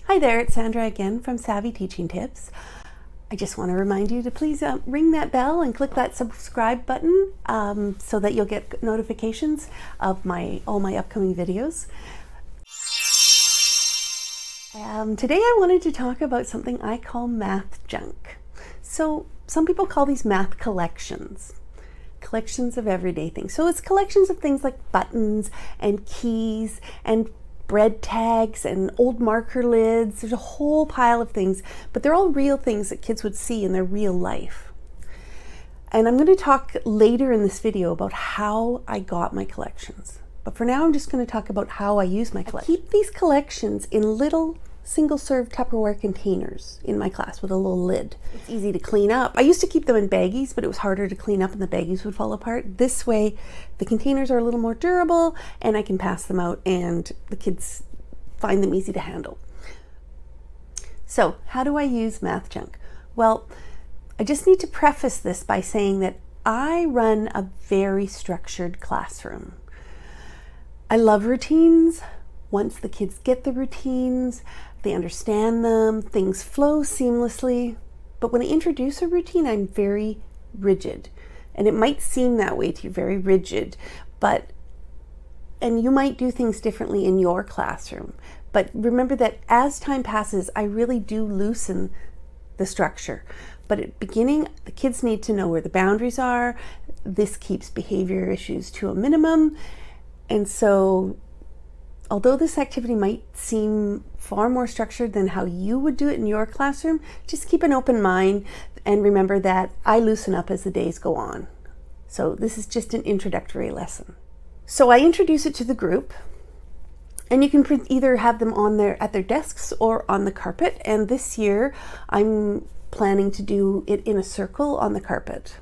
Hi there, it's Sandra again from Savvy Teaching Tips. I just want to remind you to please ring that bell and click that subscribe button so that you'll get notifications of all my upcoming videos. Today I wanted to talk about something I call math junk. So some people call these math collections. Collections of everyday things. So it's collections of things like buttons and keys and bread tags and old marker lids. There's a whole pile of things, but they're all real things that kids would see in their real life. And I'm going to talk later in this video about how I got my collections. But for now, I'm just going to talk about how I use my collections. I keep these collections in little single-serve Tupperware containers in my class with a little lid. It's easy to clean up. I used to keep them in baggies, but it was harder to clean up and the baggies would fall apart. This way, the containers are a little more durable and I can pass them out and the kids find them easy to handle. So, how do I use math junk? Well, I just need to preface this by saying that I run a very structured classroom. I love routines. Once the kids get the routines, they understand them, things flow seamlessly. But when I introduce a routine, I'm very rigid. And it might seem that way to you, very rigid, and you might do things differently in your classroom. But remember that as time passes, I really do loosen the structure. But at the beginning, the kids need to know where the boundaries are. This keeps behavior issues to a minimum. And so although this activity might seem far more structured than how you would do it in your classroom, just keep an open mind and remember that I loosen up as the days go on. So this is just an introductory lesson. So I introduce it to the group, and you can either have them at their desks or on the carpet. And this year I'm planning to do it in a circle on the carpet.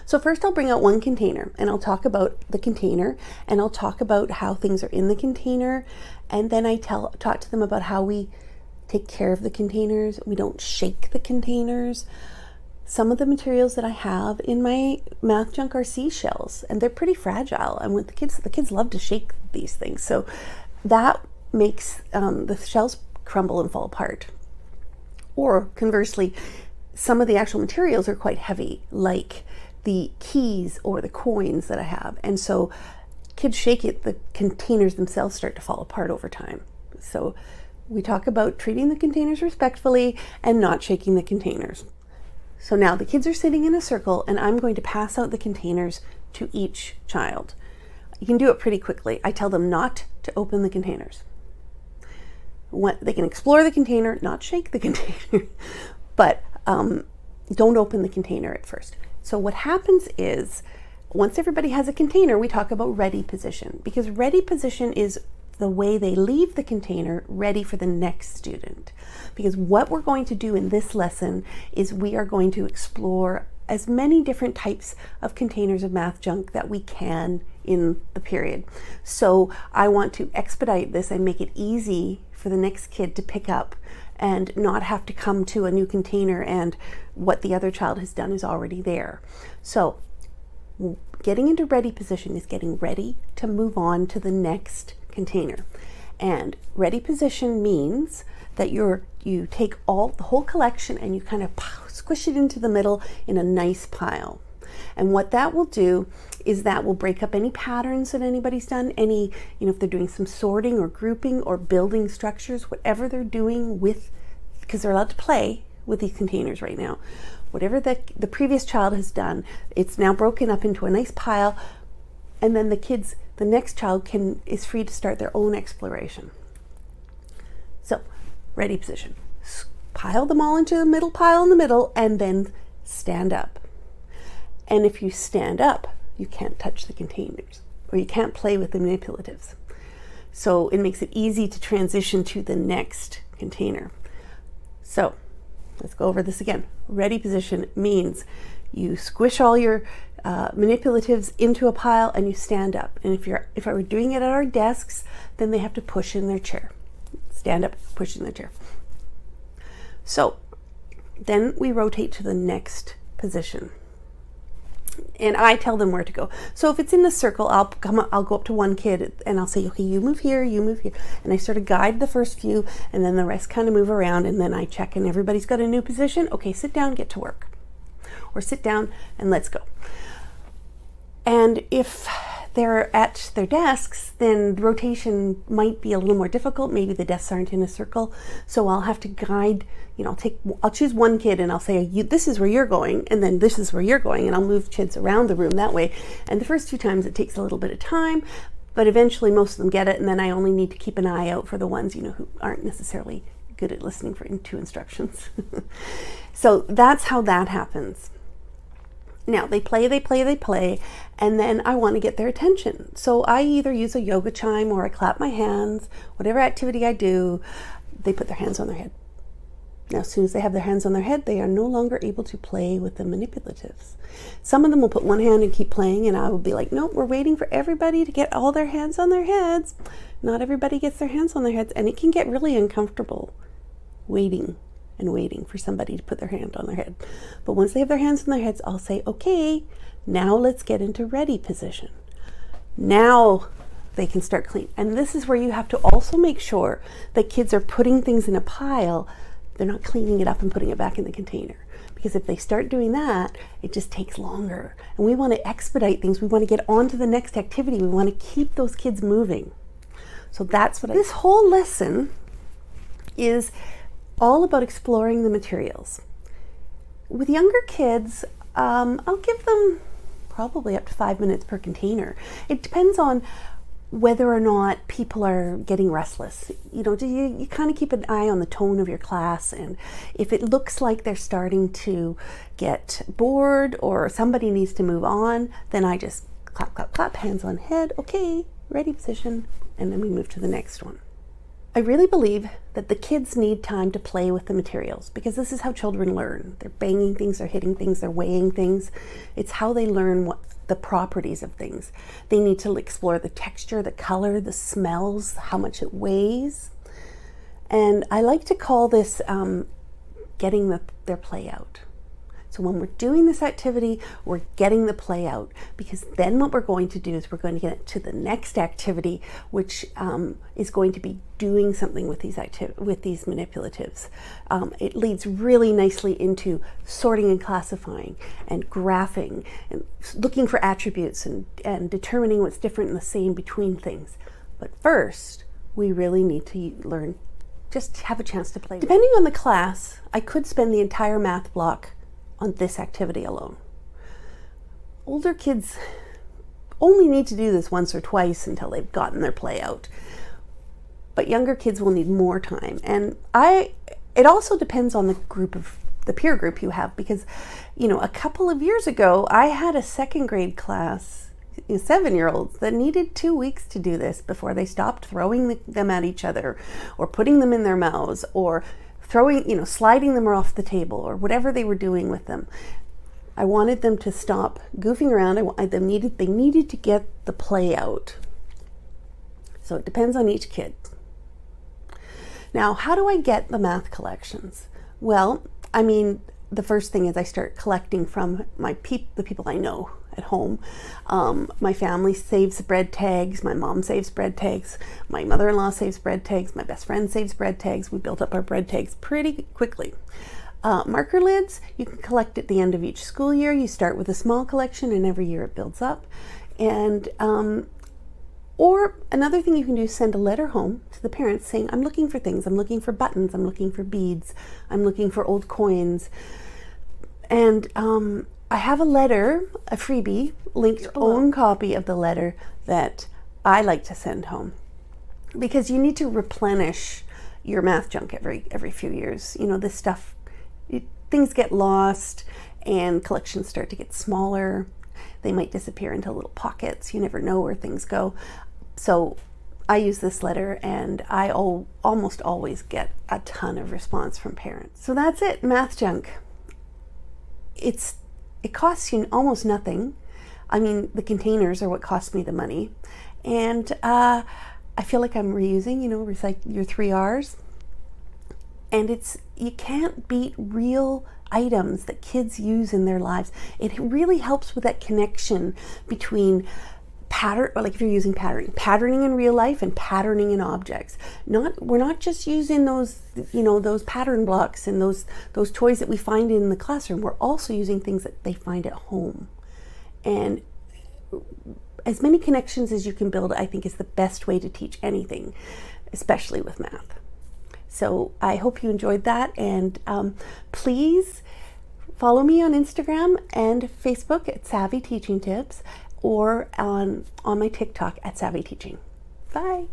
So first I'll bring out one container and I'll talk about the container and I'll talk about how things are in the container, and then I talk to them about how we take care of the containers. We don't shake the containers. Some of the materials that I have in my math junk are seashells and they're pretty fragile, and with the kids love to shake these things. So that makes the shells crumble and fall apart. Or conversely, some of the actual materials are quite heavy, like the keys or the coins that I have. And so kids shake it, the containers themselves start to fall apart over time. So we talk about treating the containers respectfully and not shaking the containers. So now the kids are sitting in a circle and I'm going to pass out the containers to each child. You can do it pretty quickly. I tell them not to open the containers. They can explore the container, not shake the container, but don't open the container at first. So what happens is, once everybody has a container, we talk about ready position, because ready position is the way they leave the container ready for the next student. Because what we're going to do in this lesson is we are going to explore as many different types of containers of math junk that we can in the period. So I want to expedite this and make it easy for the next kid to pick up and not have to come to a new container and what the other child has done is already there. So getting into ready position is getting ready to move on to the next container. And ready position means that you take the whole collection and you kind of squish it into the middle in a nice pile. And what that will do is that will break up any patterns that anybody's done, if they're doing some sorting or grouping or building structures, whatever they're doing because they're allowed to play with these containers right now. Whatever the previous child has done, it's now broken up into a nice pile, and then the next child is free to start their own exploration. So, ready position. Pile them all into the middle pile in the middle, and then stand up. And if you stand up, you can't touch the containers, or you can't play with the manipulatives. So it makes it easy to transition to the next container. So let's go over this again. Ready position means you squish all your manipulatives into a pile and you stand up. And if I were doing it at our desks, then they have to push in their chair. Stand up, push in their chair. So then we rotate to the next position. and I tell them where to go. So if it's in a circle, I'll go up to one kid and I'll say, okay, you move here, and I sort of guide the first few, and then the rest kind of move around, and then I check, and everybody's got a new position. Okay, sit down, get to work, or sit down and let's go. And if they're at their desks, then the rotation might be a little more difficult. Maybe the desks aren't in a circle, so I'll have to guide. I'll choose one kid and I'll say, this is where you're going, and then this is where you're going, and I'll move kids around the room that way. And the first few times it takes a little bit of time, but eventually most of them get it, and then I only need to keep an eye out for the ones, who aren't necessarily good at listening to instructions. So that's how that happens. Now they play, and then I want to get their attention. So I either use a yoga chime or I clap my hands. Whatever activity I do, they put their hands on their head. Now, as soon as they have their hands on their head, they are no longer able to play with the manipulatives. Some of them will put one hand and keep playing, and I will be like, nope, we're waiting for everybody to get all their hands on their heads. Not everybody gets their hands on their heads, and it can get really uncomfortable waiting for somebody to put their hand on their head. But once they have their hands on their heads, I'll say, okay, now let's get into ready position. Now they can start clean. And this is where you have to also make sure that kids are putting things in a pile. They're not cleaning it up and putting it back in the container. Because if they start doing that, it just takes longer. And we want to expedite things. We want to get on to the next activity. We want to keep those kids moving. So that's what this whole lesson is all about, exploring the materials. With younger kids, I'll give them probably up to 5 minutes per container. It depends on whether or not people are getting restless. You kind of keep an eye on the tone of your class, and if it looks like they're starting to get bored or somebody needs to move on, then I just clap, clap, clap, hands on head, okay, ready position, and then we move to the next one. I really believe that the kids need time to play with the materials, because this is how children learn. They're banging things, they're hitting things, they're weighing things. It's how they learn the properties of things. They need to explore the texture, the color, the smells, how much it weighs. And I like to call this getting their play out. So when we're doing this activity, we're getting the play out, because then what we're going to do is we're going to get to the next activity, which is going to be doing something with these manipulatives. It leads really nicely into sorting and classifying and graphing and looking for attributes and determining what's different and the same between things. But first, we really need to learn, just have a chance to play. Depending on the class, I could spend the entire math block on this activity alone. Older kids only need to do this once or twice until they've gotten their play out. But younger kids will need more time. And it also depends on the peer group you have, because, a couple of years ago, I had a second grade class, 7-year-olds, that needed 2 weeks to do this before they stopped throwing them at each other or putting them in their mouths or sliding them off the table or whatever they were doing with them. I wanted them to stop goofing around. They needed to get the play out. So it depends on each kid. Now, how do I get the math collections? Well, the first thing is I start collecting from the people I know at home. My family saves bread tags. My mom saves bread tags. My mother-in-law saves bread tags. My best friend saves bread tags. We built up our bread tags pretty quickly. Marker lids, you can collect at the end of each school year. You start with a small collection, and every year it builds up. And or another thing you can do is send a letter home to the parents saying, I'm looking for things. I'm looking for buttons. I'm looking for beads. I'm looking for old coins. And I have a letter, a freebie, linked own copy of the letter that I like to send home, because you need to replenish your math junk every few years. This stuff, things get lost and collections start to get smaller. They might disappear into little pockets. You never know where things go. So I use this letter, and I almost always get a ton of response from parents. So that's it, math junk. It costs you almost nothing. The containers are what cost me the money. And I feel like I'm reusing, recycle your 3 R's. And you can't beat real items that kids use in their lives. It really helps with that connection between like if you're using patterning in real life and patterning in objects. We're not just using those, those pattern blocks and those toys that we find in the classroom. We're also using things that they find at home. And as many connections as you can build, I think, is the best way to teach anything, especially with math. So I hope you enjoyed that, and please follow me on Instagram and Facebook at Savvy Teaching Tips, or on my TikTok at Savvy Teaching. Bye.